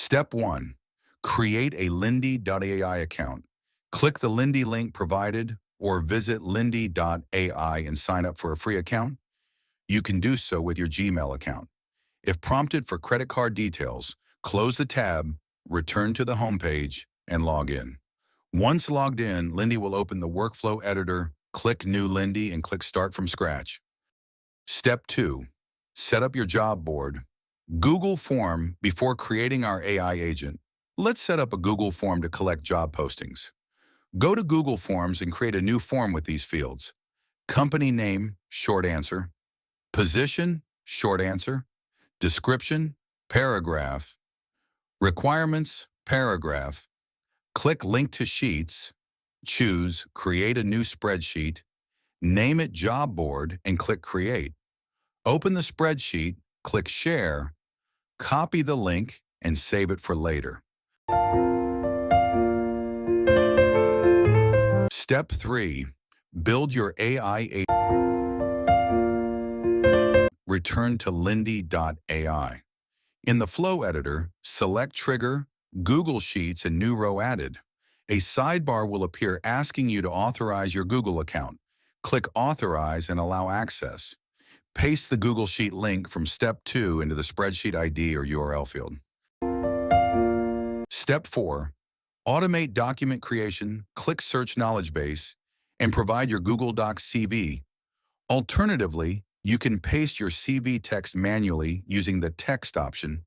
Step 1. Create a Lindy.AI account. Click the Lindy link provided or visit Lindy.AI and sign up for a free account. You can do so with your Gmail account. If prompted for credit card details, close the tab, return to the home page, and log in. Once logged in, Lindy will open the workflow editor, click New Lindy, and click Start from Scratch. Step 2. Set up your job board. Google form before creating our AI agent. Let's set up a Google form to collect job postings. Go to Google Forms and create a new form with these fields. Company name, short answer. Position, short answer. Description, paragraph. Requirements, paragraph. Click Link to Sheets. Choose Create a new spreadsheet. Name it Job Board and click Create. Open the spreadsheet, click Share. Copy the link and save it for later. Step 3. Build your AI agent. Return to Lindy.AI. In the Flow Editor, select Trigger, Google Sheets, and New Row Added. A sidebar will appear asking you to authorize your Google account. Click Authorize and allow access. Paste the Google Sheet link from Step 2 into the spreadsheet ID or URL field. Step 4. Automate document creation, click Search Knowledge Base, and provide your Google Docs CV. Alternatively, you can paste your CV text manually using the Text option.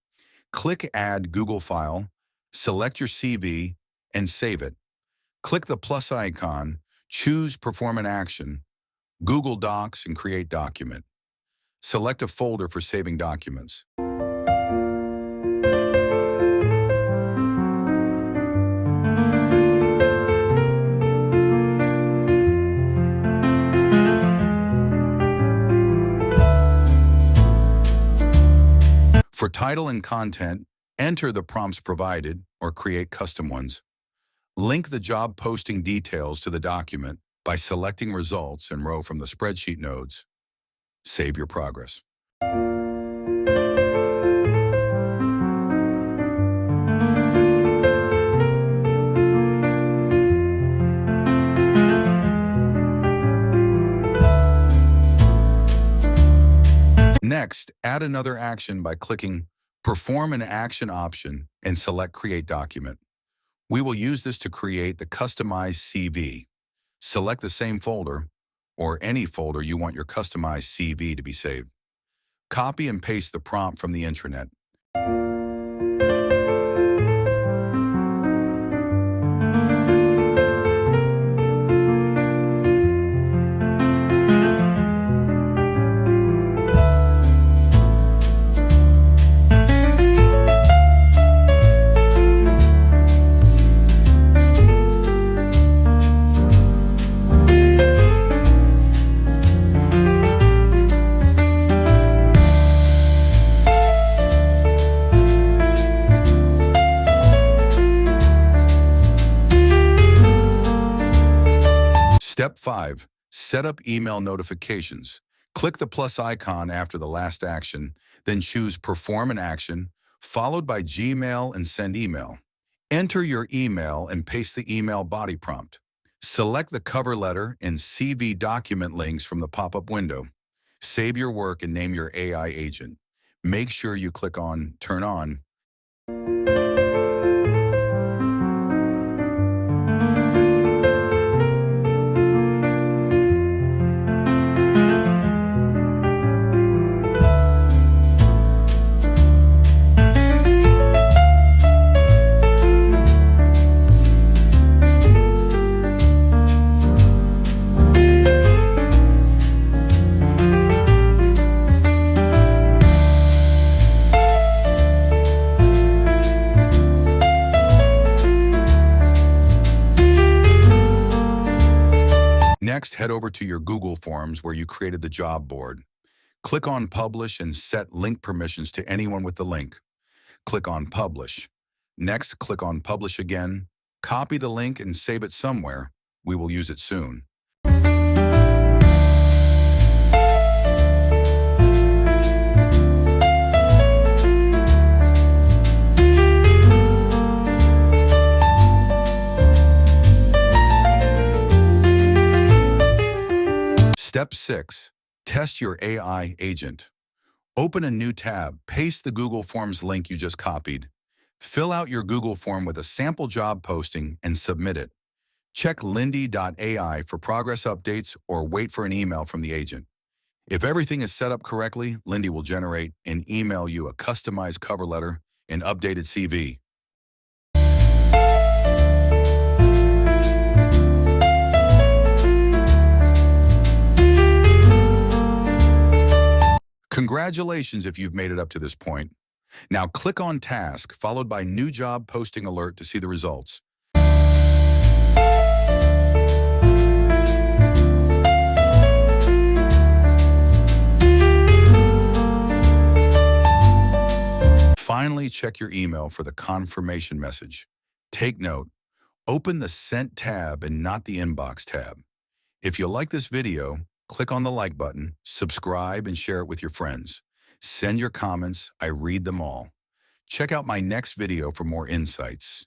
Click Add Google File, select your CV, and save it. Click the plus icon, choose Perform an Action, Google Docs, and Create Document. Select a folder for saving documents. For title and content, enter the prompts provided or create custom ones. Link the job posting details to the document by selecting Results and Row from the spreadsheet nodes. Save your progress. Next, add another action by clicking Perform an Action option and select Create Document. We will use this to create the customized CV. Select the same folder or any folder you want your customized CV to be saved. Copy and paste the prompt from the intranet. Step 5. Set up email notifications. Click the plus icon after the last action, then choose Perform an Action, followed by Gmail and Send Email. Enter your email and paste the email body prompt. Select the cover letter and CV document links from the pop-up window. Save your work and name your AI agent. Make sure you click on Turn On. Next, head over to your Google Forms where you created the job board. Click on Publish and set link permissions to anyone with the link. Click on Publish. Next, click on Publish again. Copy the link and save it somewhere. We will use it soon. Step 6. Test your AI agent. Open a new tab, paste the Google Forms link you just copied. Fill out your Google form with a sample job posting and submit it. Check Lindy.AI for progress updates or wait for an email from the agent. If everything is set up correctly, Lindy will generate and email you a customized cover letter and updated CV. Congratulations if you've made it up to this point. Now click on Task, followed by New Job Posting Alert to see the results. Finally, check your email for the confirmation message. Take note, open the Sent tab and not the Inbox tab. If you like this video, click on the like button, subscribe, and share it with your friends. Send your comments, I read them all. Check out my next video for more insights.